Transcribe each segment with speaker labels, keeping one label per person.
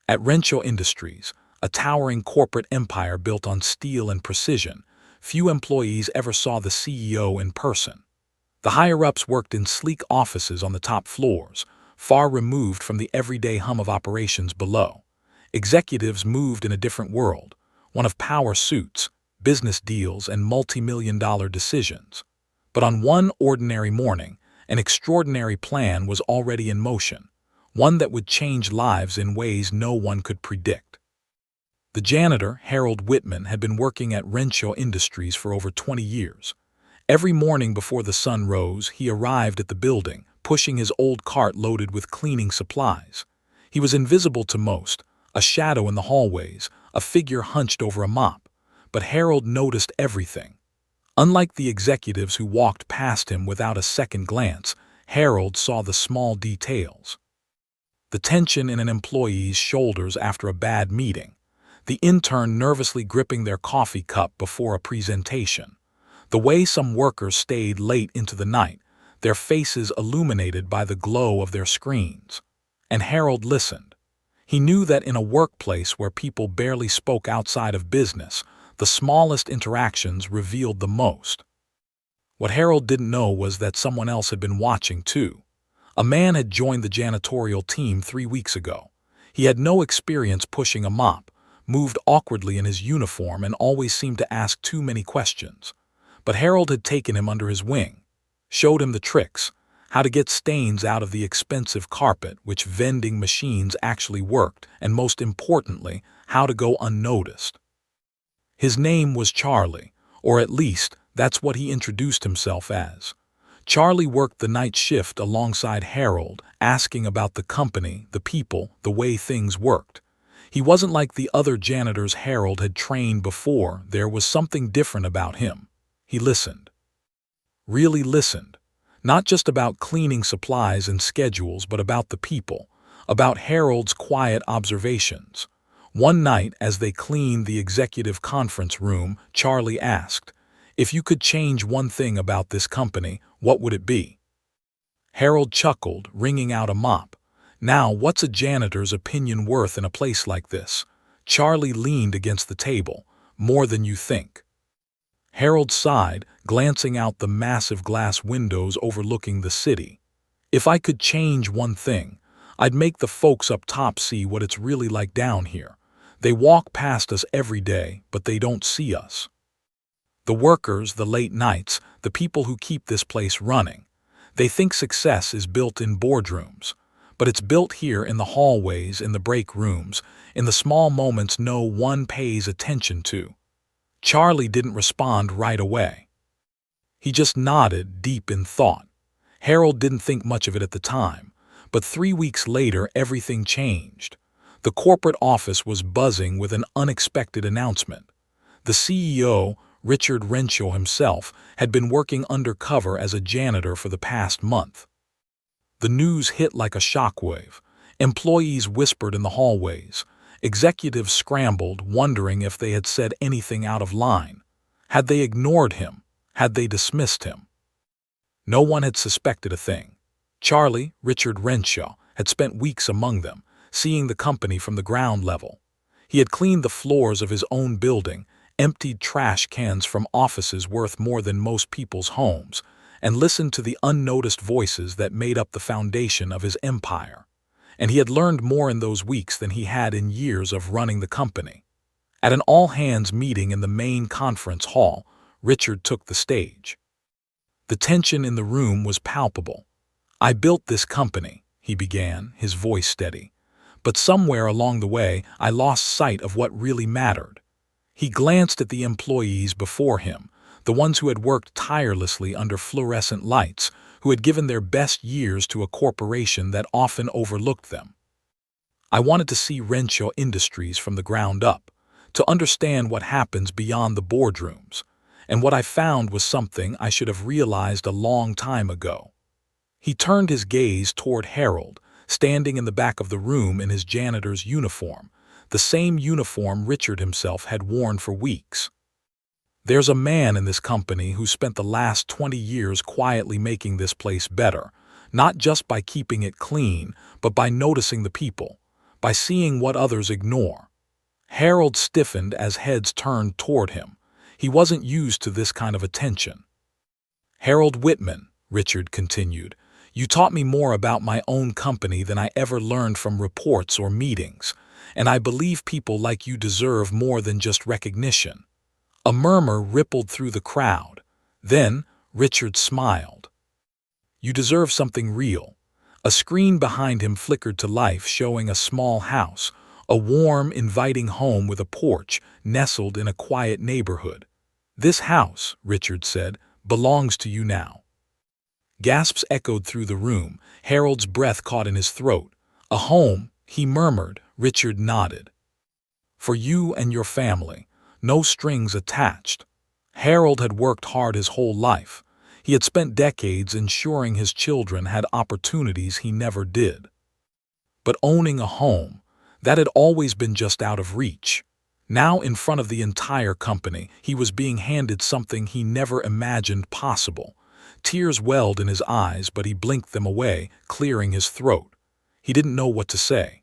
Speaker 1: At Renshaw Industries, a towering corporate empire built on steel and precision, few employees ever saw the CEO in person. The higher-ups worked in sleek offices on the top floors, far removed from the everyday hum of operations below. Executives moved in a different world, one of power suits, business deals, and multi-million-dollar decisions. But on one ordinary morning, an extraordinary plan was already in motion, one that would change lives in ways no one could predict. The janitor, Harold Whitman, had been working at Renshaw Industries for over 20 years. Every morning before the sun rose, he arrived at the building, pushing his old cart loaded with cleaning supplies. He was invisible to most, a shadow in the hallways, a figure hunched over a mop. But Harold noticed everything. Unlike the executives who walked past him without a second glance, Harold saw the small details. The tension in an employee's shoulders after a bad meeting, the intern nervously gripping their coffee cup before a presentation, the way some workers stayed late into the night, their faces illuminated by the glow of their screens. And Harold listened. He knew that in a workplace where people barely spoke outside of business, the smallest interactions revealed the most. What Harold didn't know was that someone else had been watching too. A man had joined the janitorial team 3 weeks ago. He had no experience pushing a mop, moved awkwardly in his uniform, and always seemed to ask too many questions. But Harold had taken him under his wing, showed him the tricks, how to get stains out of the expensive carpet which vending machines actually worked, and most importantly, how to go unnoticed. His name was Charlie, or at least that's what he introduced himself as. Charlie worked the night shift alongside Harold, asking about the company, the people, the way things worked. He wasn't like the other janitors Harold had trained before. There was something different about him. He listened. Really listened. Not just about cleaning supplies and schedules, but about the people, about Harold's quiet observations. One night, as they cleaned the executive conference room, Charlie asked, "If you could change one thing about this company, what would it be?" Harold chuckled, wringing out a mop. "Now, what's a janitor's opinion worth in a place like this?" Charlie leaned against the table. "More than you think." Harold sighed, glancing out the massive glass windows overlooking the city. "If I could change one thing, I'd make the folks up top see what it's really like down here. They walk past us every day, but they don't see us. The workers, the late nights, the people who keep this place running. They think success is built in boardrooms, but it's built here in the hallways, in the break rooms, in the small moments no one pays attention to." Charlie didn't respond right away. He just nodded, deep in thought. Harold didn't think much of it at the time, but 3 weeks later everything changed. The corporate office was buzzing with an unexpected announcement. The CEO, Richard Renshaw himself, had been working undercover as a janitor for the past month. The news hit like a shockwave. Employees whispered in the hallways. Executives scrambled, wondering if they had said anything out of line. Had they ignored him? Had they dismissed him? No one had suspected a thing. Charlie, Richard Renshaw, had spent weeks among them, seeing the company from the ground level. He had cleaned the floors of his own building, emptied trash cans from offices worth more than most people's homes, and listened to the unnoticed voices that made up the foundation of his empire. And he had learned more in those weeks than he had in years of running the company. At an all-hands meeting in the main conference hall, Richard took the stage. The tension in the room was palpable. "I built this company," he began, his voice steady. "But somewhere along the way, I lost sight of what really mattered." He glanced at the employees before him, the ones who had worked tirelessly under fluorescent lights, who had given their best years to a corporation that often overlooked them. "I wanted to see Renshaw Industries from the ground up, to understand what happens beyond the boardrooms, and what I found was something I should have realized a long time ago." He turned his gaze toward Harold, standing in the back of the room in his janitor's uniform, the same uniform Richard himself had worn for weeks. "There's a man in this company who spent the last 20 years quietly making this place better, not just by keeping it clean, but by noticing the people, by seeing what others ignore. Harold stiffened as heads turned toward him. He wasn't used to this kind of attention. "Harold Whitman," Richard continued, "you taught me more about my own company than I ever learned from reports or meetings, and I believe people like you deserve more than just recognition." A murmur rippled through the crowd. Then Richard smiled. "You deserve something real." A screen behind him flickered to life, showing a small house, a warm, inviting home with a porch nestled in a quiet neighborhood. "This house," Richard said, "belongs to you now." Gasps echoed through the room. Harold's breath caught in his throat. "A home," he murmured. Richard nodded. "For you and your family. No strings attached." Harold had worked hard his whole life. He had spent decades ensuring his children had opportunities he never did. But owning a home, that had always been just out of reach. Now, in front of the entire company, he was being handed something he never imagined possible. Tears welled in his eyes, but he blinked them away, clearing his throat. He didn't know what to say.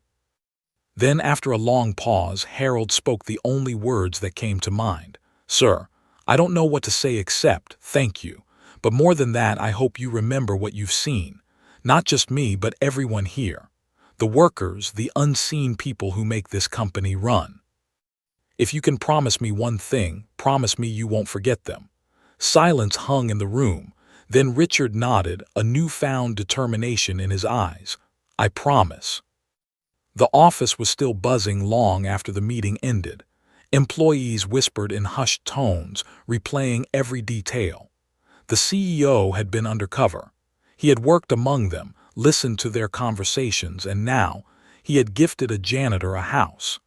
Speaker 1: Then, after a long pause, Harold spoke the only words that came to mind. "Sir, I don't know what to say except thank you. But more than that, I hope you remember what you've seen. Not just me, but everyone here. The workers, the unseen people who make this company run. If you can promise me one thing, promise me you won't forget them." Silence hung in the room. Then Richard nodded, a newfound determination in his eyes. "I promise." The office was still buzzing long after the meeting ended. Employees whispered in hushed tones, replaying every detail. The CEO had been undercover. He had worked among them, listened to their conversations, and now he had gifted a janitor a house.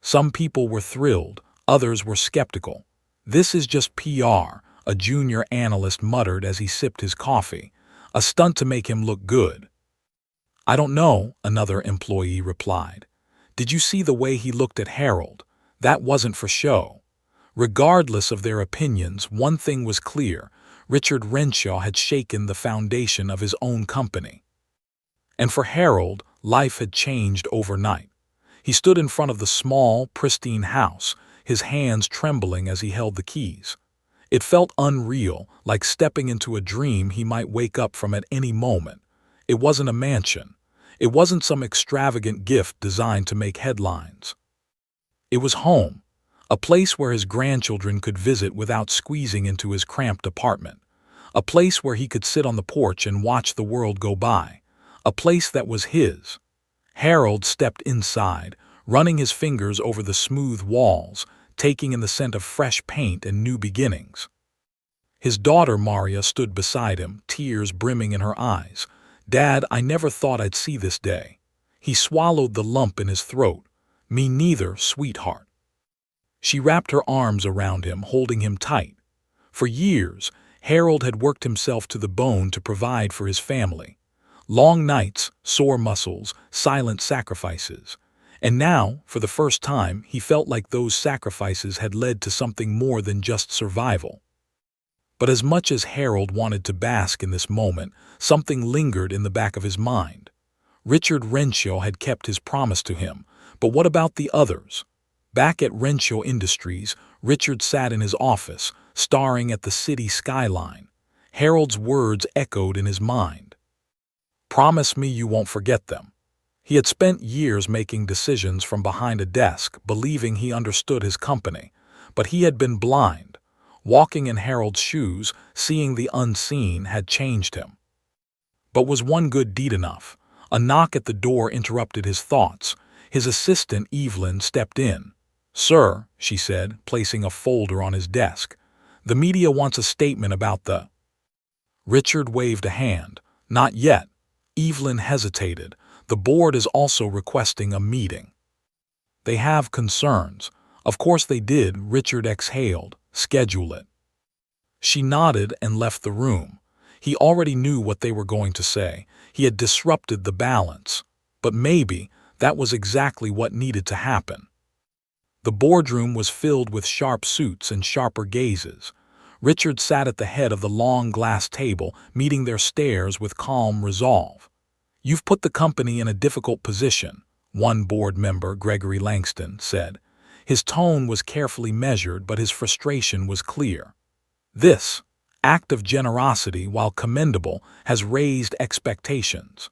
Speaker 1: Some people were thrilled, others were skeptical. "This is just PR," a junior analyst muttered as he sipped his coffee. "A stunt to make him look good." "I don't know," another employee replied. "Did you see the way he looked at Harold? That wasn't for show." Regardless of their opinions, one thing was clear: Richard Renshaw had shaken the foundation of his own company. And for Harold, life had changed overnight. He stood in front of the small, pristine house, his hands trembling as he held the keys. It felt unreal, like stepping into a dream he might wake up from at any moment. It wasn't a mansion. It wasn't some extravagant gift designed to make headlines. It was home, a place where his grandchildren could visit without squeezing into his cramped apartment, a place where he could sit on the porch and watch the world go by, a place that was his. Harold stepped inside, running his fingers over the smooth walls, taking in the scent of fresh paint and new beginnings. His daughter Maria stood beside him, tears brimming in her eyes. "Dad, I never thought I'd see this day." He swallowed the lump in his throat. "Me neither, sweetheart." She wrapped her arms around him, holding him tight. For years, Harold had worked himself to the bone to provide for his family. Long nights, sore muscles, silent sacrifices. And now, for the first time, he felt like those sacrifices had led to something more than just survival. But as much as Harold wanted to bask in this moment, something lingered in the back of his mind. Richard Renshaw had kept his promise to him, but what about the others? Back at Renshaw Industries, Richard sat in his office, staring at the city skyline. Harold's words echoed in his mind. "Promise me you won't forget them." He had spent years making decisions from behind a desk, believing he understood his company, but he had been blind. Walking in Harold's shoes, seeing the unseen, had changed him. But was one good deed enough? A knock at the door interrupted his thoughts. His assistant, Evelyn, stepped in. "Sir," she said, placing a folder on his desk, "the media wants a statement about the—" Richard waved a hand. "Not yet." Evelyn hesitated. "The board is also requesting a meeting." "They have concerns." "Of course they did," Richard exhaled. "Schedule it." She nodded and left the room. He already knew what they were going to say. He had disrupted the balance. But maybe that was exactly what needed to happen. The boardroom was filled with sharp suits and sharper gazes. Richard sat at the head of the long glass table, meeting their stares with calm resolve. "You've put the company in a difficult position. one board member, Gregory Langston, said. His tone was carefully measured, but his frustration was clear. This act of generosity, while commendable, has raised expectations.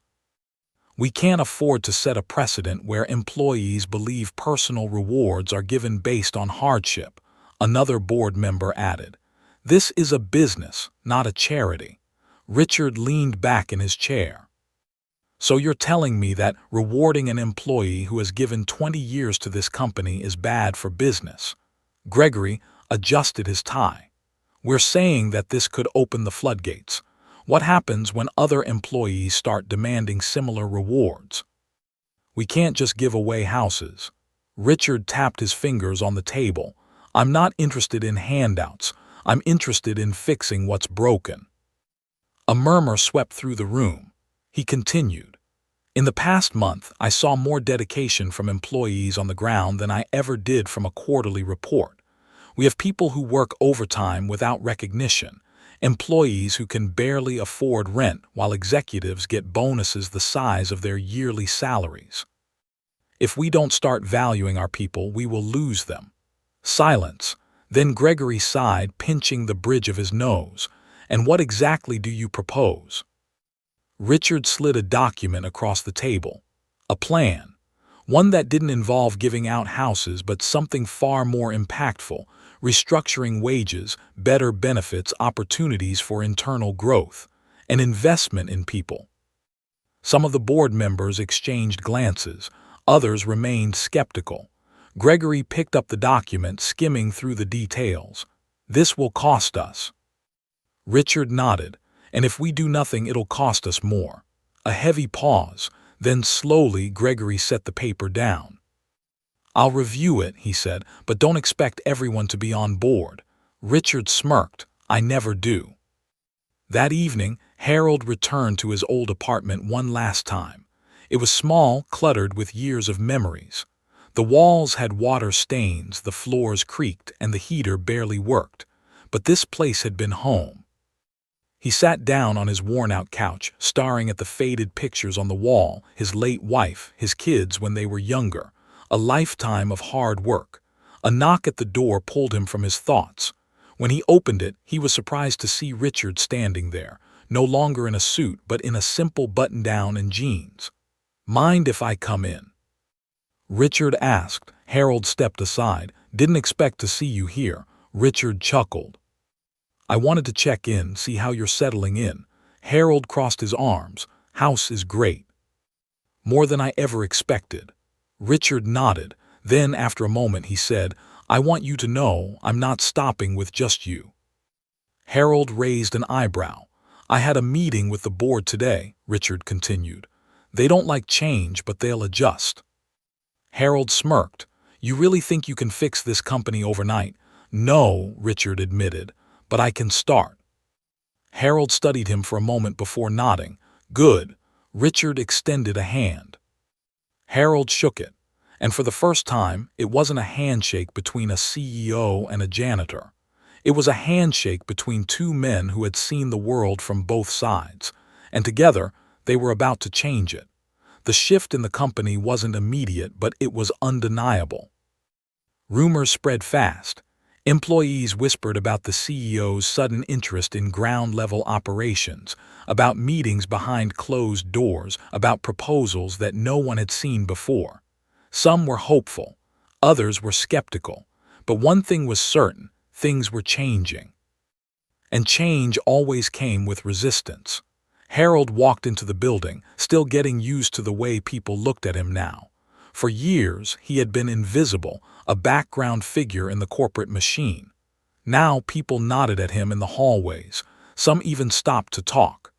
Speaker 1: We can't afford to set a precedent where employees believe personal rewards are given based on hardship, another board member added. This is a business, not a charity. Richard leaned back in his chair. So you're telling me that rewarding an employee who has given 20 years to this company is bad for business? Gregory adjusted his tie. We're saying that this could open the floodgates. What happens when other employees start demanding similar rewards? We can't just give away houses. Richard tapped his fingers on the table. I'm not interested in handouts. I'm interested in fixing what's broken. A murmur swept through the room. He continued. In the past month, I saw more dedication from employees on the ground than I ever did from a quarterly report. We have people who work overtime without recognition, employees who can barely afford rent while executives get bonuses the size of their yearly salaries. If we don't start valuing our people, we will lose them. Silence. Then Gregory sighed, pinching the bridge of his nose. And what exactly do you propose? Richard slid a document across the table. A plan. One that didn't involve giving out houses, but something far more impactful, restructuring wages, better benefits, opportunities for internal growth, an investment in people. Some of the board members exchanged glances, others remained skeptical. Gregory picked up the document, skimming through the details. This will cost us. Richard nodded. And if we do nothing, it'll cost us more. A heavy pause, then slowly Gregory set the paper down. I'll review it, he said, but don't expect everyone to be on board. Richard smirked. I never do. That evening, Harold returned to his old apartment one last time. It was small, cluttered with years of memories. The walls had water stains, the floors creaked, and the heater barely worked. But this place had been home. He sat down on his worn-out couch, staring at the faded pictures on the wall, his late wife, his kids when they were younger, a lifetime of hard work. A knock at the door pulled him from his thoughts. When he opened it, he was surprised to see Richard standing there, no longer in a suit but in a simple button-down and jeans. Mind if I come in? Richard asked. Harold stepped aside. Didn't expect to see you here. Richard chuckled. I wanted to check in, see how you're settling in. Harold crossed his arms. House is great. More than I ever expected. Richard nodded. Then, after a moment, he said, I want you to know I'm not stopping with just you. Harold raised an eyebrow. I had a meeting with the board today, Richard continued. They don't like change, but they'll adjust. Harold smirked. You really think you can fix this company overnight? No, Richard admitted. But I can start. Harold studied him for a moment before nodding. Good. Richard extended a hand. Harold shook it, and for the first time, it wasn't a handshake between a CEO and a janitor. It was a handshake between two men who had seen the world from both sides, and together they were about to change it. The shift in the company wasn't immediate, but it was undeniable. Rumors spread fast. Employees whispered about the CEO's sudden interest in ground-level operations, about meetings behind closed doors, about proposals that no one had seen before. Some were hopeful, others were skeptical, but one thing was certain, things were changing. And change always came with resistance. Harold walked into the building, still getting used to the way people looked at him now. For years, he had been invisible, a background figure in the corporate machine. Now people nodded at him in the hallways. Some even stopped to talk.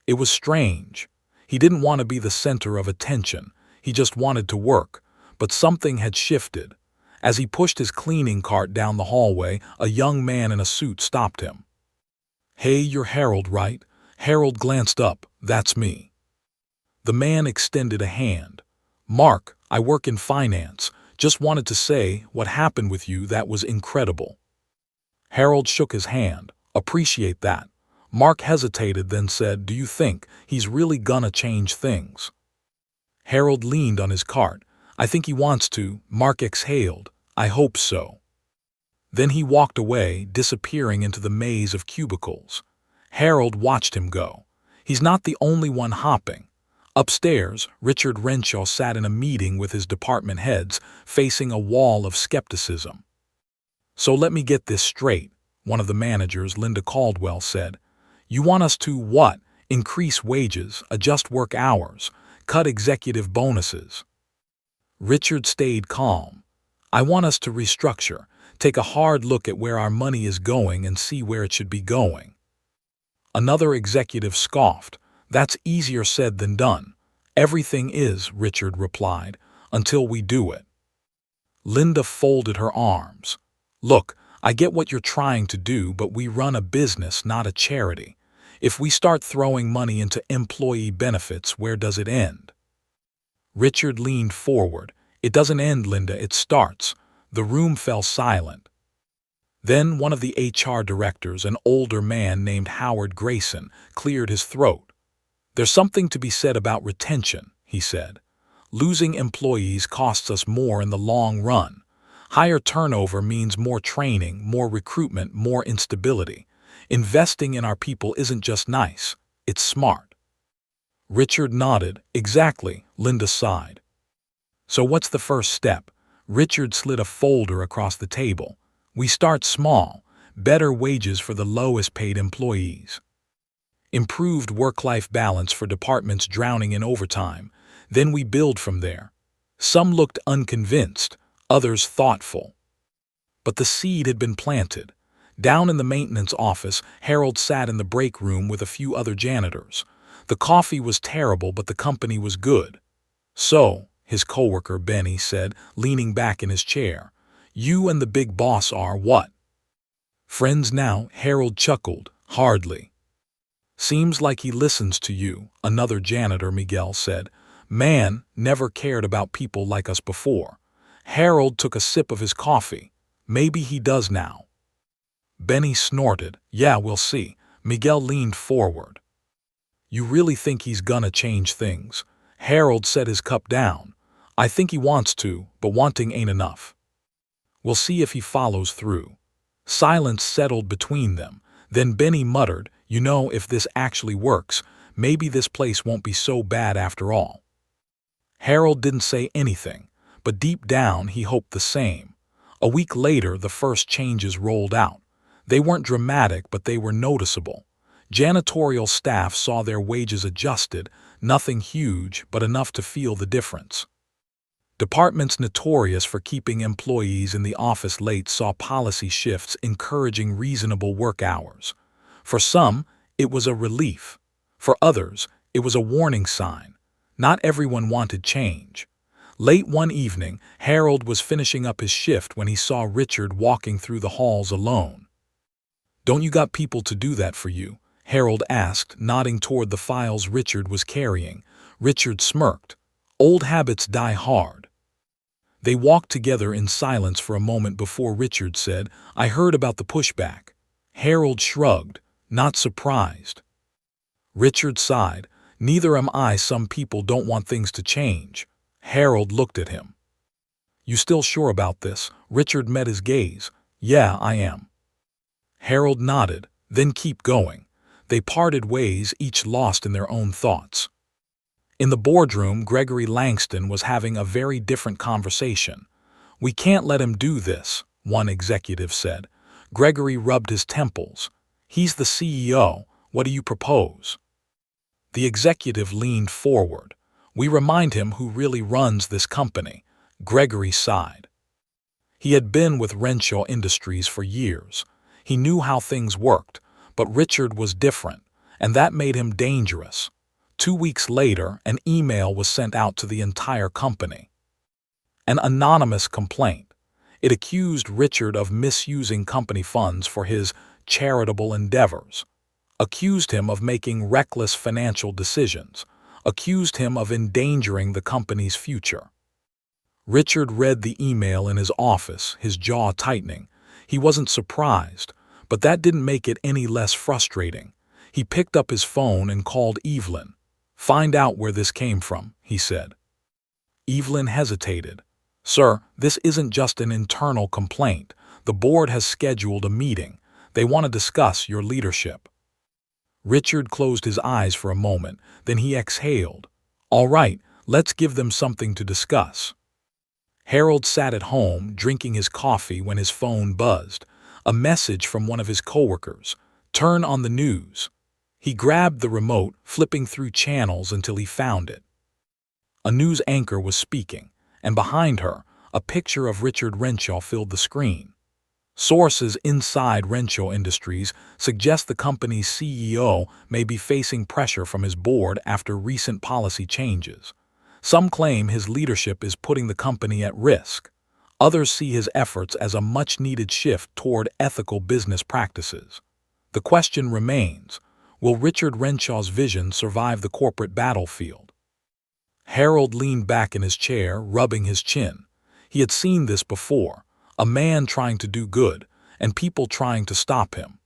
Speaker 1: It was strange. He didn't want to be the center of attention. He just wanted to work. But something had shifted. As he pushed his cleaning cart down the hallway, a young man in a suit stopped him. Hey, you're Harold, right? Harold glanced up. That's me. The man extended a hand. Mark, I work in finance. Just wanted to say what happened with you, that was incredible. Harold shook his hand. Appreciate that. Mark hesitated, then said, do you think he's really gonna change things? Harold leaned on his cart. I think he wants to. Mark exhaled. I hope so. Then he walked away, disappearing into the maze of cubicles. Harold watched him go. He's not the only one hopping. Upstairs, Richard Renshaw sat in a meeting with his department heads, facing a wall of skepticism. So let me get this straight, one of the managers, Linda Caldwell, said. You want us to what? Increase wages, adjust work hours, cut executive bonuses. Richard stayed calm. I want us to restructure, take a hard look at where our money is going and see where it should be going. Another executive scoffed. That's easier said than done. Everything is, Richard replied, until we do it. Linda folded her arms. Look, I get what you're trying to do, but we run a business, not a charity. If we start throwing money into employee benefits, where does it end? Richard leaned forward. It doesn't end, Linda, it starts. The room fell silent. Then one of the HR directors, an older man named Howard Grayson, cleared his throat. There's something to be said about retention, he said. Losing employees costs us more in the long run. Higher turnover means more training, more recruitment, more instability. Investing in our people isn't just nice, it's smart. Richard nodded. Exactly, Linda sighed. So what's the first step? Richard slid a folder across the table. We start small, better wages for the lowest paid employees. Improved work-life balance for departments drowning in overtime. Then we build from there. Some looked unconvinced, others thoughtful. But the seed had been planted. Down in the maintenance office, Harold sat in the break room with a few other janitors. The coffee was terrible, but the company was good. So, his coworker Benny said, leaning back in his chair, you and the big boss are what? Friends now, Harold chuckled. Hardly. Seems like he listens to you, another janitor, Miguel, said. Man, never cared about people like us before. Harold took a sip of his coffee. Maybe he does now. Benny snorted. Yeah, we'll see. Miguel leaned forward. You really think he's gonna change things? Harold set his cup down. I think he wants to, but wanting ain't enough. We'll see if he follows through. Silence settled between them. Then Benny muttered, you know, if this actually works, maybe this place won't be so bad after all. Harold didn't say anything, but deep down he hoped the same. A week later, the first changes rolled out. They weren't dramatic, but they were noticeable. Janitorial staff saw their wages adjusted, nothing huge, but enough to feel the difference. Departments notorious for keeping employees in the office late saw policy shifts encouraging reasonable work hours. For some, it was a relief. For others, it was a warning sign. Not everyone wanted change. Late one evening, Harold was finishing up his shift when he saw Richard walking through the halls alone. Don't you got people to do that for you? Harold asked, nodding toward the files Richard was carrying. Richard smirked. Old habits die hard. They walked together in silence for a moment before Richard said, I heard about the pushback. Harold shrugged, not surprised. Richard sighed. Neither am I. Some people don't want things to change. Harold looked at him. You still sure about this? Richard met his gaze. Yeah, I am. Harold nodded. Then keep going. They parted ways, each lost in their own thoughts. In the boardroom, Gregory Langston was having a very different conversation. We can't let him do this, one executive said. Gregory rubbed his temples. He's the CEO. What do you propose? The executive leaned forward. We remind him who really runs this company. Gregory sighed. He had been with Renshaw Industries for years. He knew how things worked, but Richard was different, and that made him dangerous. 2 weeks later, an email was sent out to the entire company. An anonymous complaint. It accused Richard of misusing company funds for his charitable endeavors, accused him of making reckless financial decisions, accused him of endangering the company's future. Richard read the email in his office, his jaw tightening. He wasn't surprised, but that didn't make it any less frustrating. He picked up his phone and called Evelyn. Find out where this came from, he said. Evelyn hesitated. Sir, this isn't just an internal complaint. The board has scheduled a meeting. They want to discuss your leadership. Richard closed his eyes for a moment, then he exhaled. All right, let's give them something to discuss. Harold sat at home, drinking his coffee when his phone buzzed. A message from one of his coworkers. Turn on the news. He grabbed the remote, flipping through channels until he found it. A news anchor was speaking, and behind her, a picture of Richard Renshaw filled the screen. Sources inside Renshaw Industries suggest the company's CEO may be facing pressure from his board after recent policy changes. Some claim his leadership is putting the company at risk. Others see his efforts as a much-needed shift toward ethical business practices. The question remains, will Richard Renshaw's vision survive the corporate battlefield? Harold leaned back in his chair, rubbing his chin. He had seen this before, a man trying to do good, and people trying to stop him.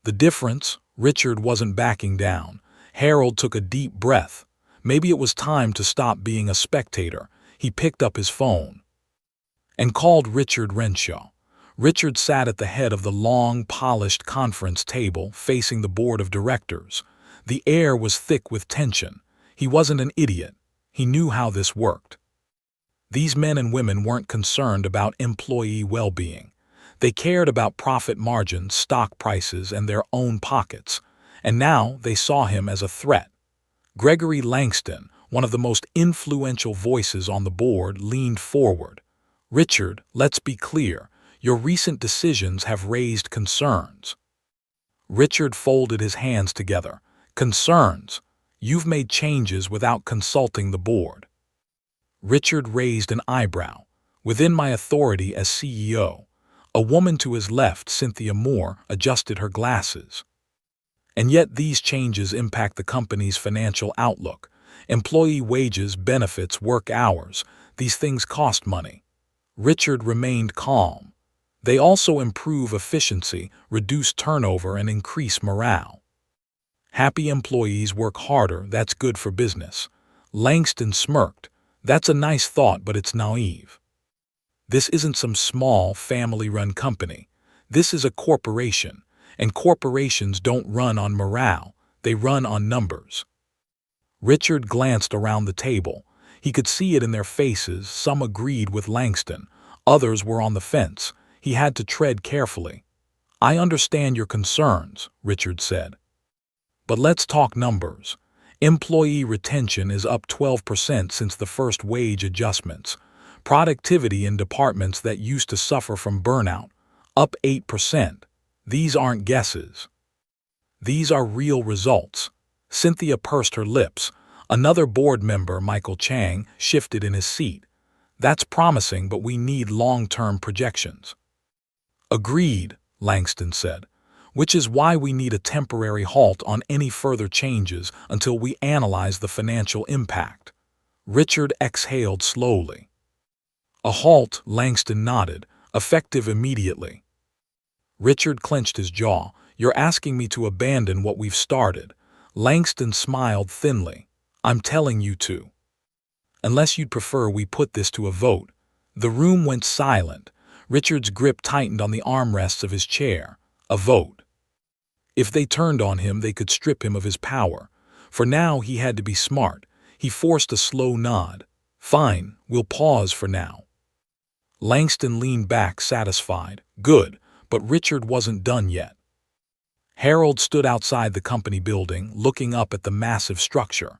Speaker 1: The difference, Richard wasn't backing down. Harold took a deep breath. Maybe it was time to stop being a spectator. He picked up his phone and called Richard Renshaw. Richard sat at the head of the long, polished conference table facing the board of directors. The air was thick with tension. He wasn't an idiot. He knew how this worked. These men and women weren't concerned about employee well-being. They cared about profit margins, stock prices, and their own pockets. And now they saw him as a threat. Gregory Langston, one of the most influential voices on the board, leaned forward. Richard, let's be clear. Your recent decisions have raised concerns. Richard folded his hands together. Concerns? You've made changes without consulting the board. Richard raised an eyebrow. Within my authority as CEO. A woman to his left, Cynthia Moore, adjusted her glasses. And yet these changes impact the company's financial outlook. Employee wages, benefits, work hours. These things cost money. Richard remained calm. They also improve efficiency, reduce turnover, and increase morale. Happy employees work harder, that's good for business. Langston smirked. That's a nice thought, but it's naive. This isn't some small, family-run company. This is a corporation, and corporations don't run on morale, they run on numbers. Richard glanced around the table. He could see it in their faces. Some agreed with Langston. Others were on the fence. He had to tread carefully. I understand your concerns, Richard said. But let's talk numbers. Employee retention is up 12% since the first wage adjustments. Productivity in departments that used to suffer from burnout, up 8%. These aren't guesses. These are real results. Cynthia pursed her lips. Another board member, Michael Chang, shifted in his seat. That's promising, but we need long-term projections. Agreed, Langston said, which is why we need a temporary halt on any further changes until we analyze the financial impact. Richard exhaled slowly. A halt, Langston nodded, effective immediately. Richard clenched his jaw. You're asking me to abandon what we've started. Langston smiled thinly. I'm telling you to. Unless you'd prefer we put this to a vote. The room went silent. Richard's grip tightened on the armrests of his chair. A vote. If they turned on him, they could strip him of his power. For now, he had to be smart. He forced a slow nod. Fine, we'll pause for now. Langston leaned back, satisfied. Good, but Richard wasn't done yet. Harold stood outside the company building, looking up at the massive structure.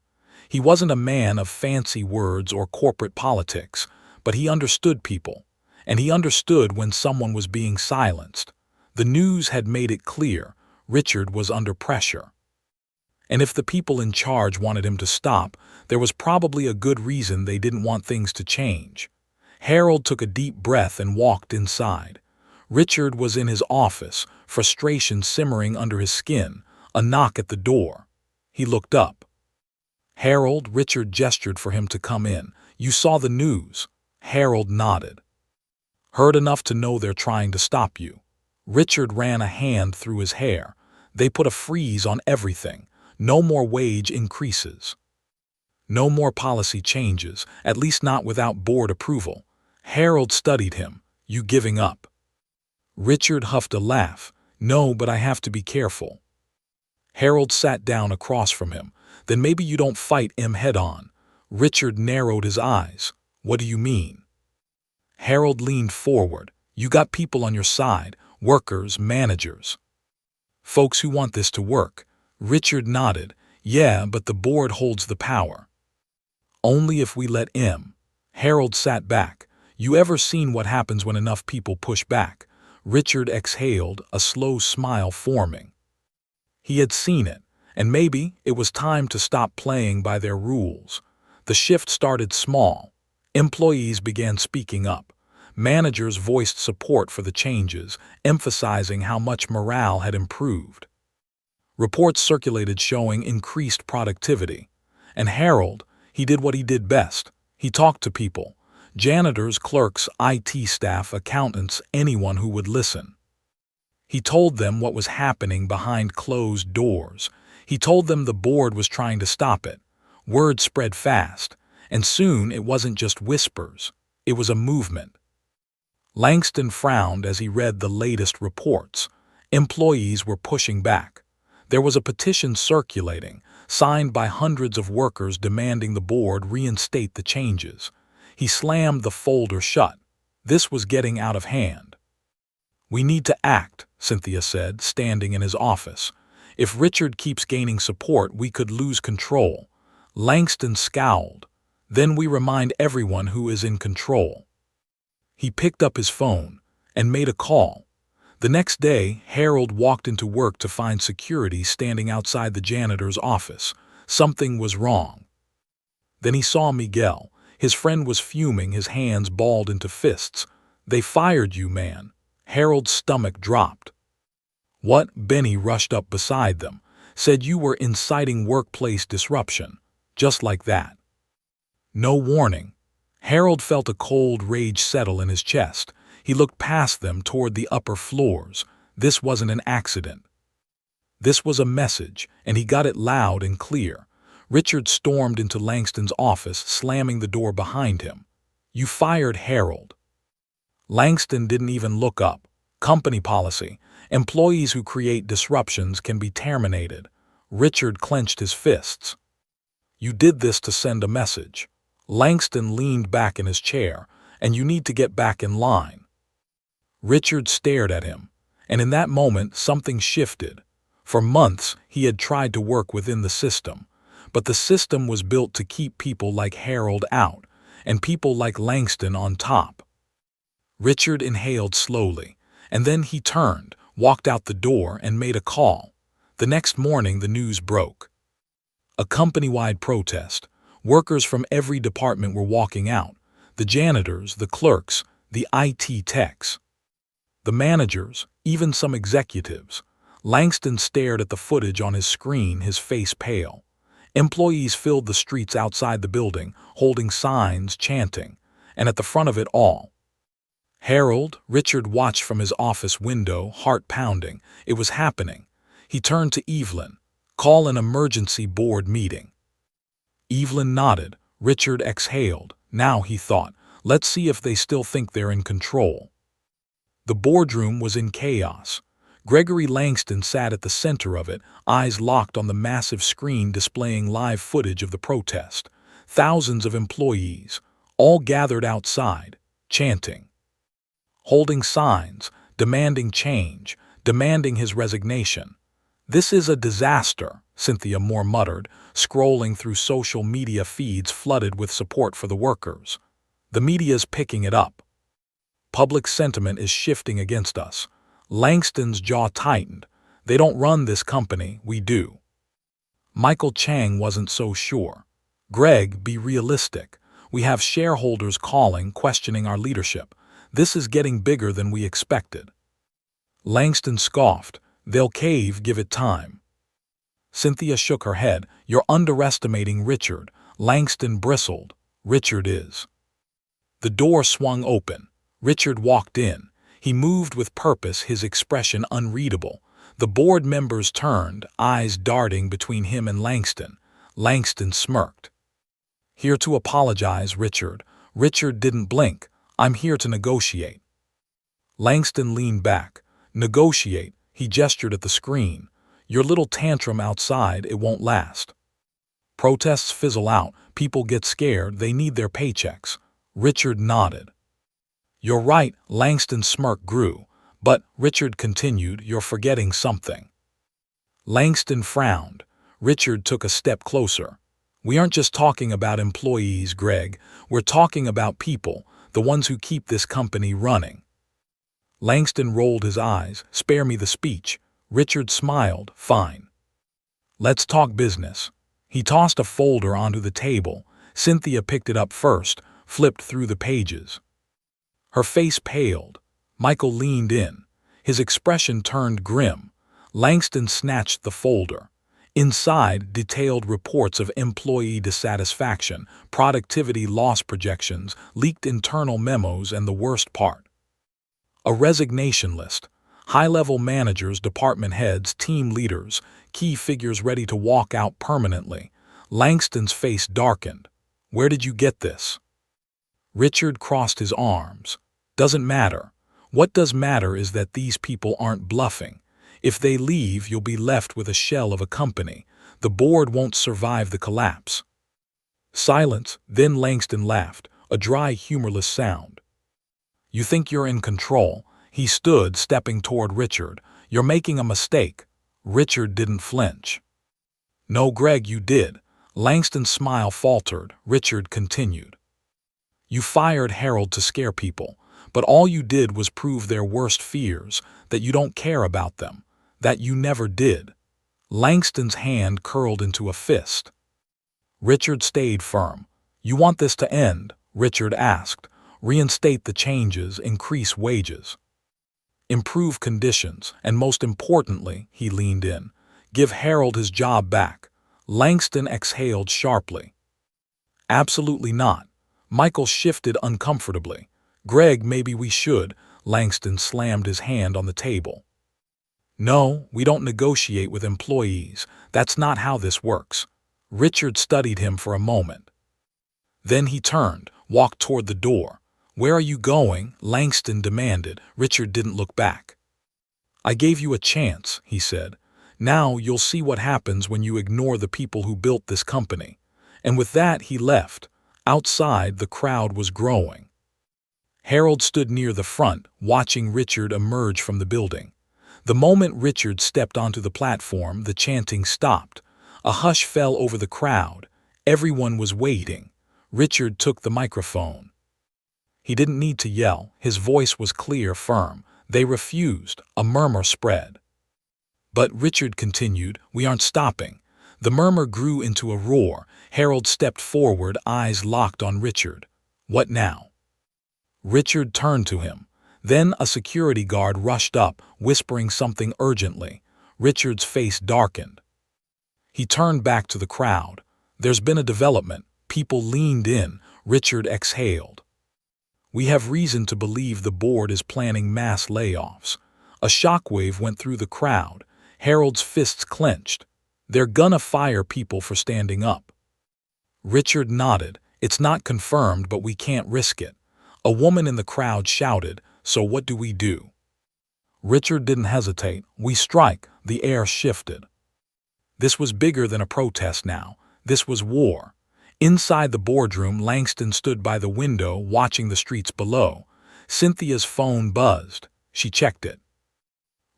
Speaker 1: He wasn't a man of fancy words or corporate politics, but he understood people, and he understood when someone was being silenced. The news had made it clear Richard was under pressure. And if the people in charge wanted him to stop, there was probably a good reason they didn't want things to change. Harold took a deep breath and walked inside. Richard was in his office, frustration simmering under his skin, a knock at the door. He looked up. Harold, Richard gestured for him to come in. You saw the news. Harold nodded. Heard enough to know they're trying to stop you. Richard ran a hand through his hair. They put a freeze on everything. No more wage increases. No more policy changes, at least not without board approval. Harold studied him. You giving up? Richard huffed a laugh. No, but I have to be careful. Harold sat down across from him. Then maybe you don't fight him head-on. Richard narrowed his eyes. What do you mean? Harold leaned forward. You got people on your side, workers, managers. Folks who want this to work. Richard nodded. Yeah, but the board holds the power. Only if we let him. Harold sat back. You ever seen what happens when enough people push back? Richard exhaled, a slow smile forming. He had seen it, and maybe it was time to stop playing by their rules. The shift started small. Employees began speaking up. Managers voiced support for the changes, emphasizing how much morale had improved. Reports circulated showing increased productivity. And Harold, he did what he did best. He talked to people. Janitors, clerks, IT staff, accountants, anyone who would listen. He told them what was happening behind closed doors. He told them the board was trying to stop it. Word spread fast, and soon it wasn't just whispers. It was a movement. Langston frowned as he read the latest reports. Employees were pushing back. There was a petition circulating, signed by hundreds of workers demanding the board reinstate the changes. He slammed the folder shut. This was getting out of hand. We need to act, Cynthia said, standing in his office. If Richard keeps gaining support, we could lose control. Langston scowled. Then we remind everyone who is in control. He picked up his phone and made a call. The next day, Harold walked into work to find security standing outside the janitor's office. Something was wrong. Then he saw Miguel. His friend was fuming, his hands balled into fists. They fired you, man. Harold's stomach dropped. What? Benny rushed up beside them. Said you were inciting workplace disruption. Just like that. No warning. Harold felt a cold rage settle in his chest. He looked past them toward the upper floors. This wasn't an accident. This was a message, and he got it loud and clear. Richard stormed into Langston's office, slamming the door behind him. You fired Harold. Langston didn't even look up. Company policy. Employees who create disruptions can be terminated. Richard clenched his fists. You did this to send a message. Langston leaned back in his chair. And you need to get back in line. Richard stared at him, and in that moment something shifted. For months he had tried to work within the system, but the system was built to keep people like Harold out, and people like Langston on top. Richard inhaled slowly, and then he turned, walked out the door, and made a call. The next morning the news broke. A company-wide protest. Workers from every department were walking out. The janitors, the clerks, the IT techs. The managers, even some executives. Langston stared at the footage on his screen, his face pale. Employees filled the streets outside the building, holding signs, chanting, and at the front of it all. Harold, Richard watched from his office window, heart pounding. It was happening. He turned to Evelyn. Call an emergency board meeting. Evelyn nodded. Richard exhaled. Now, he thought, let's see if they still think they're in control. The boardroom was in chaos. Gregory Langston sat at the center of it, eyes locked on the massive screen displaying live footage of the protest. Thousands of employees, all gathered outside, chanting. Holding signs, demanding change, demanding his resignation. This is a disaster, Cynthia Moore muttered, scrolling through social media feeds flooded with support for the workers. The media's picking it up. Public sentiment is shifting against us. Langston's jaw tightened. They don't run this company, we do. Michael Chang wasn't so sure. Greg, be realistic. We have shareholders calling, questioning our leadership. This is getting bigger than we expected. Langston scoffed. They'll cave, give it time. Cynthia shook her head. You're underestimating Richard. Langston bristled. Richard is. The door swung open. Richard walked in. He moved with purpose, his expression unreadable. The board members turned, eyes darting between him and Langston. Langston smirked. Here to apologize, Richard. Richard didn't blink. I'm here to negotiate. Langston leaned back. Negotiate, he gestured at the screen. Your little tantrum outside, it won't last. Protests fizzle out, people get scared, they need their paychecks. Richard nodded. You're right, Langston's smirk grew. But, Richard continued, you're forgetting something. Langston frowned. Richard took a step closer. We aren't just talking about employees, Greg. We're talking about people, the ones who keep this company running. Langston rolled his eyes. Spare me the speech. Richard smiled. Fine. Let's talk business. He tossed a folder onto the table. Cynthia picked it up first, flipped through the pages. Her face paled. Michael leaned in. His expression turned grim. Langston snatched the folder. Inside, detailed reports of employee dissatisfaction, productivity loss projections, leaked internal memos, and the worst part, a resignation list. High-level managers, department heads, team leaders, key figures ready to walk out permanently. Langston's face darkened. Where did you get this? Richard crossed his arms. Doesn't matter. What does matter is that these people aren't bluffing. If they leave, you'll be left with a shell of a company. The board won't survive the collapse. Silence, then Langston laughed, a dry, humorless sound. You think you're in control? He stood, stepping toward Richard. You're making a mistake. Richard didn't flinch. No, Greg, you did. Langston's smile faltered. Richard continued. You fired Harold to scare people, but all you did was prove their worst fears, that you don't care about them, that you never did. Langston's hand curled into a fist. Richard stayed firm. You want this to end? Richard asked. Reinstate the changes, increase wages. Improve conditions, and most importantly, he leaned in, give Harold his job back. Langston exhaled sharply. Absolutely not. Michael shifted uncomfortably. Greg, maybe we should. Langston slammed his hand on the table. No, we don't negotiate with employees. That's not how this works. Richard studied him for a moment. Then he turned, walked toward the door. Where are you going? Langston demanded. Richard didn't look back. I gave you a chance, he said. Now you'll see what happens when you ignore the people who built this company. And with that, he left. Outside, the crowd was growing. Harold stood near the front, watching Richard emerge from the building. The moment Richard stepped onto the platform, the chanting stopped. A hush fell over the crowd. Everyone was waiting. Richard took the microphone. He didn't need to yell. His voice was clear, firm. They refused. A murmur spread. But Richard continued, we aren't stopping. The murmur grew into a roar. Harold stepped forward, eyes locked on Richard. What now? Richard turned to him. Then a security guard rushed up, whispering something urgently. Richard's face darkened. He turned back to the crowd. There's been a development. People leaned in. Richard exhaled. We have reason to believe the board is planning mass layoffs. A shockwave went through the crowd. Harold's fists clenched. They're gonna fire people for standing up. Richard nodded. It's not confirmed, but we can't risk it. A woman in the crowd shouted, so what do we do? Richard didn't hesitate. We strike. The air shifted. This was bigger than a protest now. This was war. Inside the boardroom, Langston stood by the window, watching the streets below. Cynthia's phone buzzed. She checked it.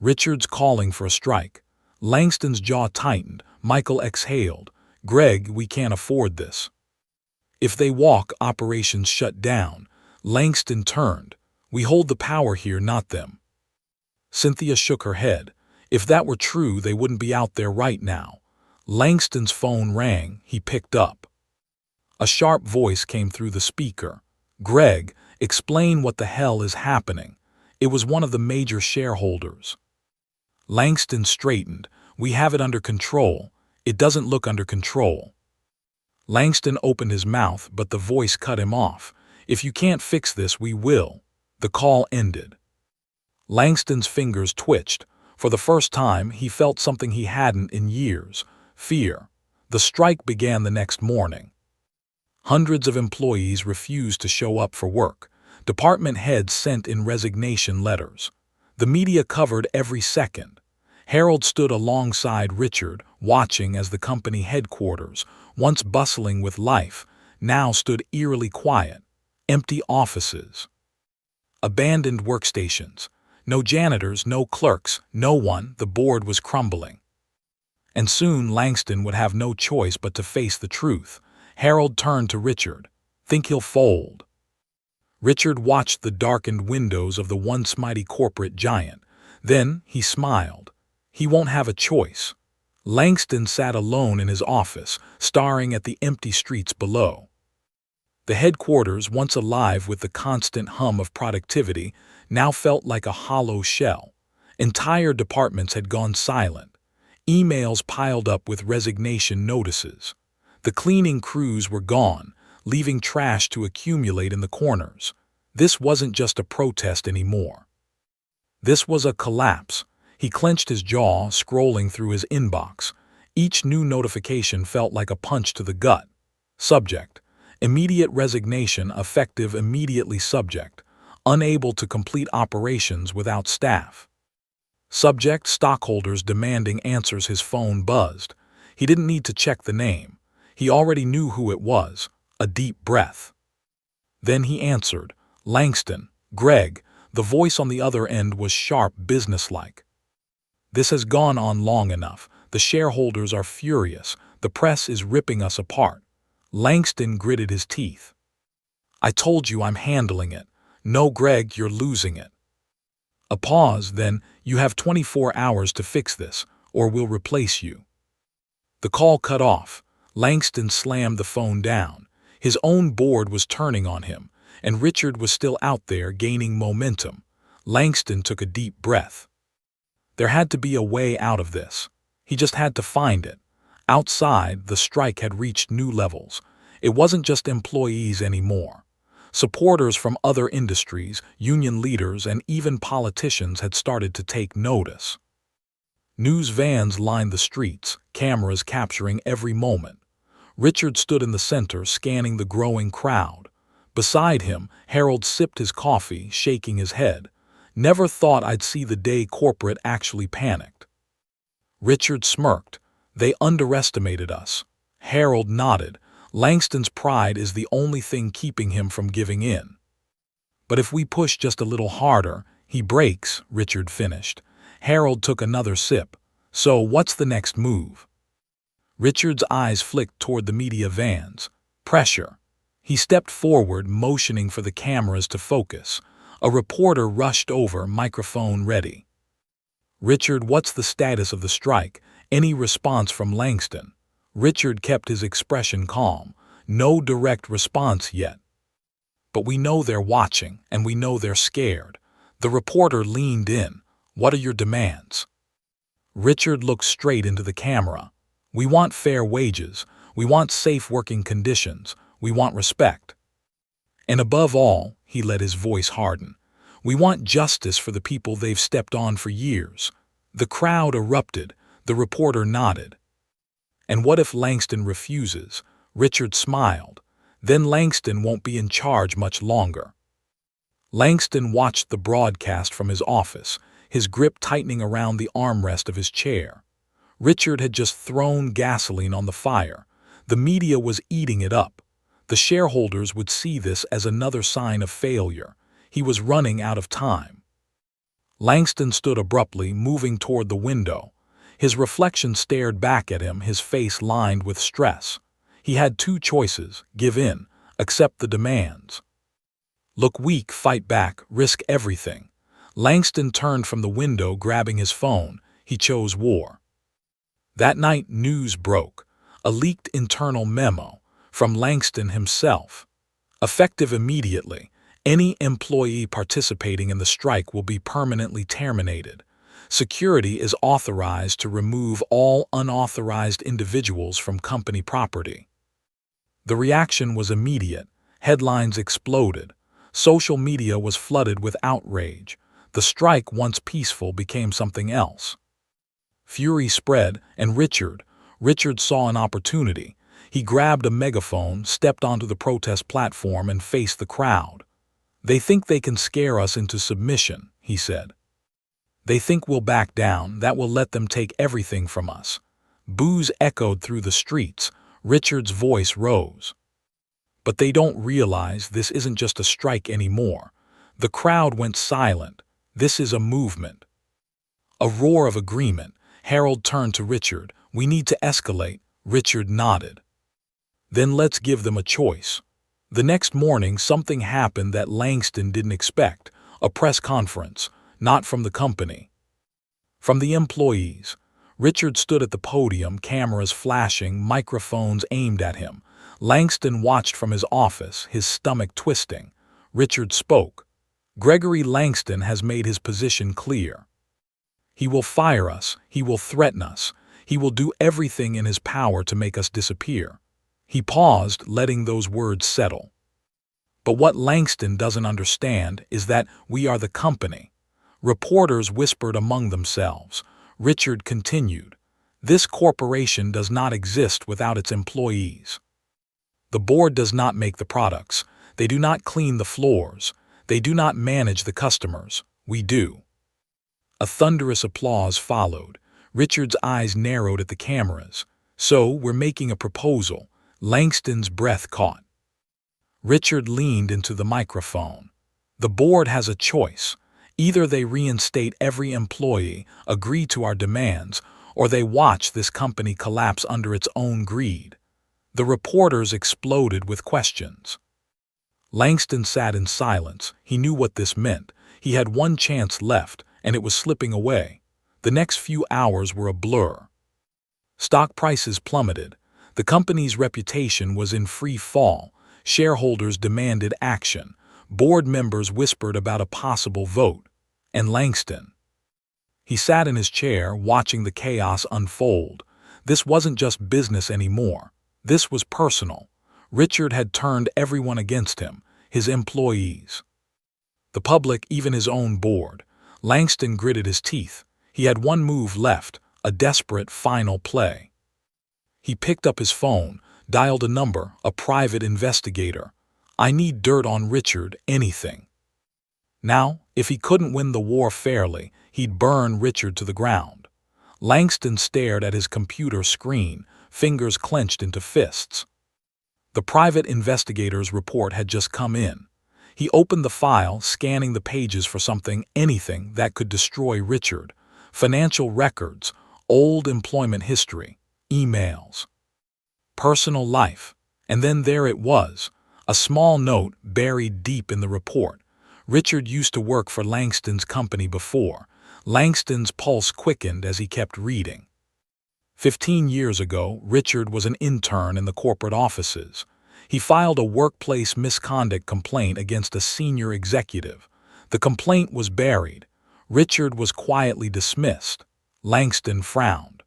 Speaker 1: Richard's calling for a strike. Langston's jaw tightened. Michael exhaled. Greg, we can't afford this. If they walk, operations shut down. Langston turned. We hold the power here, not them. Cynthia shook her head. If that were true, they wouldn't be out there right now. Langston's phone rang. He picked up. A sharp voice came through the speaker. Greg, explain what the hell is happening. It was one of the major shareholders. Langston straightened. We have it under control. It doesn't look under control. Langston opened his mouth, but the voice cut him off. If you can't fix this, we will. The call ended. Langston's fingers twitched. For the first time, he felt something he hadn't in years. Fear. The strike began the next morning. Hundreds of employees refused to show up for work. Department heads sent in resignation letters. The media covered every second. Harold stood alongside Richard, watching as the company headquarters, once bustling with life, now stood eerily quiet. Empty offices. Abandoned workstations. No janitors, no clerks, no one. The board was crumbling. And soon Langston would have no choice but to face the truth. Harold turned to Richard. Think he'll fold? Richard watched the darkened windows of the once mighty corporate giant. Then he smiled. He won't have a choice. Langston sat alone in his office, staring at the empty streets below. The headquarters, once alive with the constant hum of productivity, now felt like a hollow shell. Entire departments had gone silent. Emails piled up with resignation notices. The cleaning crews were gone, leaving trash to accumulate in the corners. This wasn't just a protest anymore. This was a collapse. He clenched his jaw, scrolling through his inbox. Each new notification felt like a punch to the gut. Subject: immediate resignation, effective immediately. Subject: unable to complete operations without staff. Subject: stockholders demanding answers. His phone buzzed. He didn't need to check the name. He already knew who it was. A deep breath. Then he answered. Langston. Greg. The voice on the other end was sharp, businesslike. This has gone on long enough. The shareholders are furious. The press is ripping us apart. Langston gritted his teeth. I told you I'm handling it. No, Greg, you're losing it. A pause, then, you have 24 hours to fix this, or we'll replace you. The call cut off. Langston slammed the phone down. His own board was turning on him, and Richard was still out there gaining momentum. Langston took a deep breath. There had to be a way out of this. He just had to find it. Outside, the strike had reached new levels. It wasn't just employees anymore. Supporters from other industries, union leaders, and even politicians had started to take notice. News vans lined the streets, cameras capturing every moment. Richard stood in the center, scanning the growing crowd. Beside him, Harold sipped his coffee, shaking his head. Never thought I'd see the day corporate actually panicked. Richard smirked. They underestimated us. Harold nodded. Langston's pride is the only thing keeping him from giving in. But if we push just a little harder, he breaks, Richard finished. Harold took another sip. So what's the next move? Richard's eyes flicked toward the media vans. Pressure. He stepped forward, motioning for the cameras to focus. A reporter rushed over, microphone ready. Richard, what's the status of the strike? Any response from Langston? Richard kept his expression calm. No direct response yet. But we know they're watching, and we know they're scared. The reporter leaned in. What are your demands? Richard looked straight into the camera. We want fair wages. We want safe working conditions. We want respect. And above all, he let his voice harden, we want justice for the people they've stepped on for years. The crowd erupted. The reporter nodded. And what if Langston refuses? Richard smiled. Then Langston won't be in charge much longer. Langston watched the broadcast from his office, his grip tightening around the armrest of his chair. Richard had just thrown gasoline on the fire. The media was eating it up. The shareholders would see this as another sign of failure. He was running out of time. Langston stood abruptly, moving toward the window. His reflection stared back at him, his face lined with stress. He had two choices: give in, accept the demands. Look weak, fight back, risk everything. Langston turned from the window, grabbing his phone. He chose war. That night, news broke. A leaked internal memo from Langston himself. Effective immediately, any employee participating in the strike will be permanently terminated. Security is authorized to remove all unauthorized individuals from company property. The reaction was immediate. Headlines exploded. Social media was flooded with outrage. The strike, once peaceful, became something else. Fury spread, and Richard saw an opportunity. He grabbed a megaphone, stepped onto the protest platform, and faced the crowd. "They think they can scare us into submission," he said. "They think we'll back down, that will let them take everything from us." Boos echoed through the streets. Richard's voice rose. "But they don't realize this isn't just a strike anymore." The crowd went silent. "This is a movement." A roar of agreement. Harold turned to Richard. "We need to escalate." Richard nodded. "Then let's give them a choice." The next morning, something happened that Langston didn't expect. A press conference. Not from the company. From the employees. Richard stood at the podium, cameras flashing, microphones aimed at him. Langston watched from his office, his stomach twisting. Richard spoke. "Gregory Langston has made his position clear. He will fire us, he will threaten us, he will do everything in his power to make us disappear." He paused, letting those words settle. "But what Langston doesn't understand is that we are the company." Reporters whispered among themselves. Richard continued. "This corporation does not exist without its employees. The board does not make the products. They do not clean the floors. They do not manage the customers. We do." A thunderous applause followed. Richard's eyes narrowed at the cameras. "So, we're making a proposal." Langston's breath caught. Richard leaned into the microphone. "The board has a choice. Either they reinstate every employee, agree to our demands, or they watch this company collapse under its own greed." The reporters exploded with questions. Langston sat in silence. He knew what this meant. He had one chance left, and it was slipping away. The next few hours were a blur. Stock prices plummeted. The company's reputation was in free fall. Shareholders demanded action. Board members whispered about a possible vote. And Langston. He sat in his chair, watching the chaos unfold. This wasn't just business anymore. This was personal. Richard had turned everyone against him, his employees, the public, even his own board. Langston gritted his teeth. He had one move left, a desperate final play. He picked up his phone, dialed a number, a private investigator. "I need dirt on Richard, anything." Now, if he couldn't win the war fairly, he'd burn Richard to the ground. Langston stared at his computer screen, fingers clenched into fists. The private investigator's report had just come in. He opened the file, scanning the pages for something, anything that could destroy Richard. Financial records, old employment history, emails, personal life. And then there it was, a small note buried deep in the report. Richard used to work for Langston's company before. Langston's pulse quickened as he kept reading. 15 years ago, Richard was an intern in the corporate offices. He filed a workplace misconduct complaint against a senior executive. The complaint was buried. Richard was quietly dismissed. Langston frowned.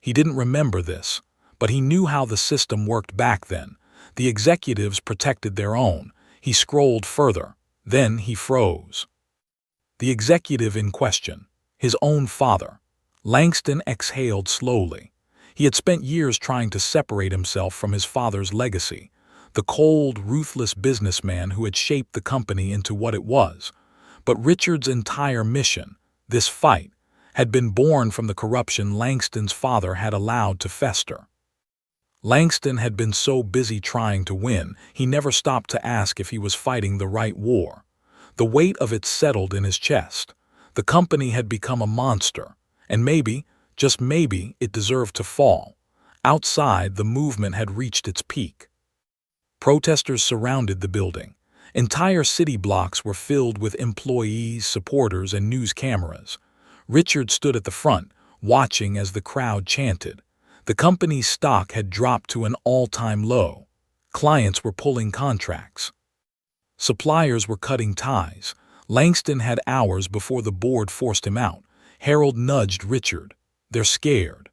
Speaker 1: He didn't remember this, but he knew how the system worked back then. The executives protected their own. He scrolled further. Then he froze. The executive in question, his own father. Langston exhaled slowly. He had spent years trying to separate himself from his father's legacy, the cold, ruthless businessman who had shaped the company into what it was. But Richard's entire mission, this fight, had been born from the corruption Langston's father had allowed to fester. Langston had been so busy trying to win, he never stopped to ask if he was fighting the right war. The weight of it settled in his chest. The company had become a monster, and maybe, just maybe, it deserved to fall. Outside, the movement had reached its peak. Protesters surrounded the building. Entire city blocks were filled with employees, supporters, and news cameras. Richard stood at the front, watching as the crowd chanted. The company's stock had dropped to an all-time low. Clients were pulling contracts. Suppliers were cutting ties. Langston had hours before the board forced him out. Harold nudged Richard. "They're scared."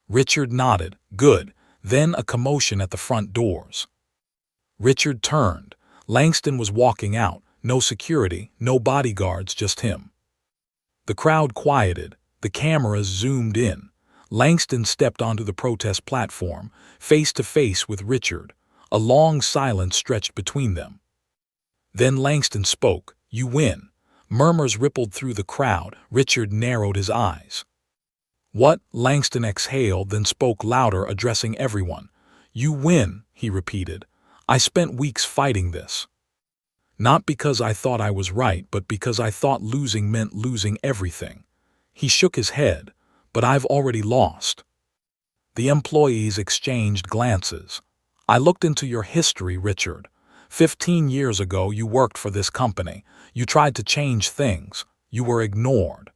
Speaker 1: Richard nodded. "Good." Then a commotion at the front doors. Richard turned. Langston was walking out. No security, no bodyguards, just him. The crowd quieted. The cameras zoomed in. Langston stepped onto the protest platform, face to face with Richard. A long silence stretched between them. Then Langston spoke. "You win." Murmurs rippled through the crowd. Richard narrowed his eyes. "What?" Langston exhaled, then spoke louder, addressing everyone. "You win," he repeated. "I spent weeks fighting this. Not because I thought I was right, but because I thought losing meant losing everything." He shook his head. "But I've already lost." The employees exchanged glances. "I looked into your history, Richard. 15 years ago you worked for this company. You tried to change things. You were ignored.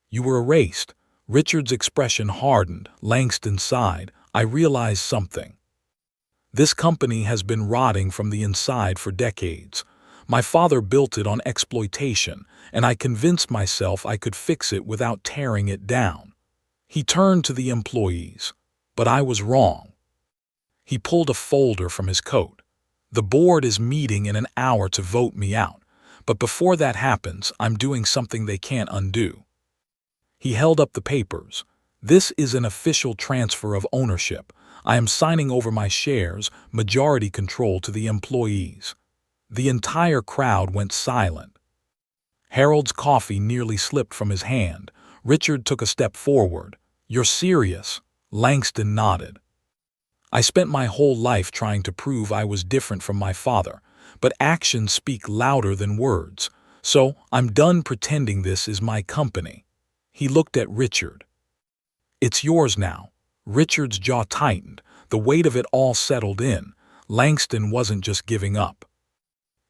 Speaker 1: You were erased." Richard's expression hardened. Langston sighed. "I realized something. This company has been rotting from the inside for decades. My father built it on exploitation, and I convinced myself I could fix it without tearing it down." He turned to the employees. "But I was wrong." He pulled a folder from his coat. "The board is meeting in an hour to vote me out, but before that happens, I'm doing something they can't undo." He held up the papers. "This is an official transfer of ownership. I am signing over my shares, majority control, to the employees." The entire crowd went silent. Harold's coffee nearly slipped from his hand. Richard took a step forward. "You're serious?" Langston nodded. "I spent my whole life trying to prove I was different from my father, but actions speak louder than words. So I'm done pretending this is my company." He looked at Richard. "It's yours now." Richard's jaw tightened. The weight of it all settled in. Langston wasn't just giving up.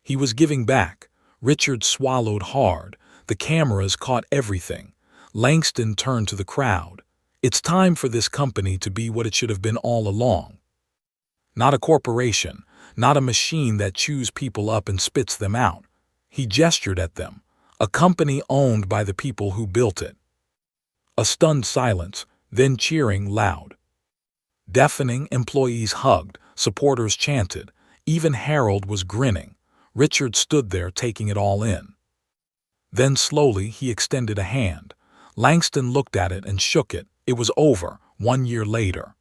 Speaker 1: He was giving back. Richard swallowed hard. The cameras caught everything. Langston turned to the crowd. "It's time for this company to be what it should have been all along. Not a corporation, not a machine that chews people up and spits them out." He gestured at them. "A company owned by the people who built it." A stunned silence, then cheering loud. Deafening. Employees hugged, supporters chanted. Even Harold was grinning. Richard stood there taking it all in. Then slowly he extended a hand. Langston looked at it and shook it. It was over. 1 year later.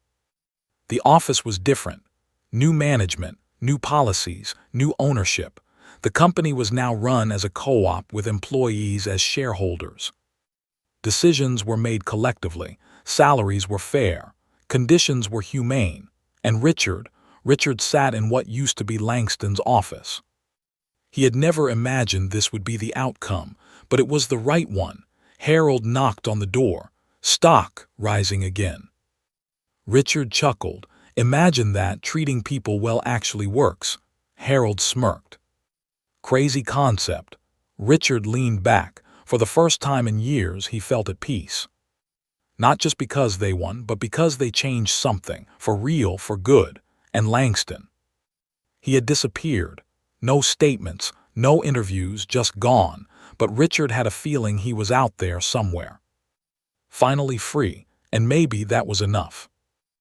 Speaker 1: The office was different. New management, new policies, new ownership. The company was now run as a co-op with employees as shareholders. Decisions were made collectively. Salaries were fair. Conditions were humane. And Richard sat in what used to be Langston's office. He had never imagined this would be the outcome, but it was the right one. Harold knocked on the door. "Stock rising again." Richard chuckled. "Imagine that, treating people well actually works." Harold smirked. "Crazy concept." Richard leaned back. For the first time in years, he felt at peace. Not just because they won, but because they changed something, for real, for good. And Langston. He had disappeared. No statements, no interviews, just gone. But Richard had a feeling he was out there somewhere. Finally free, and maybe that was enough.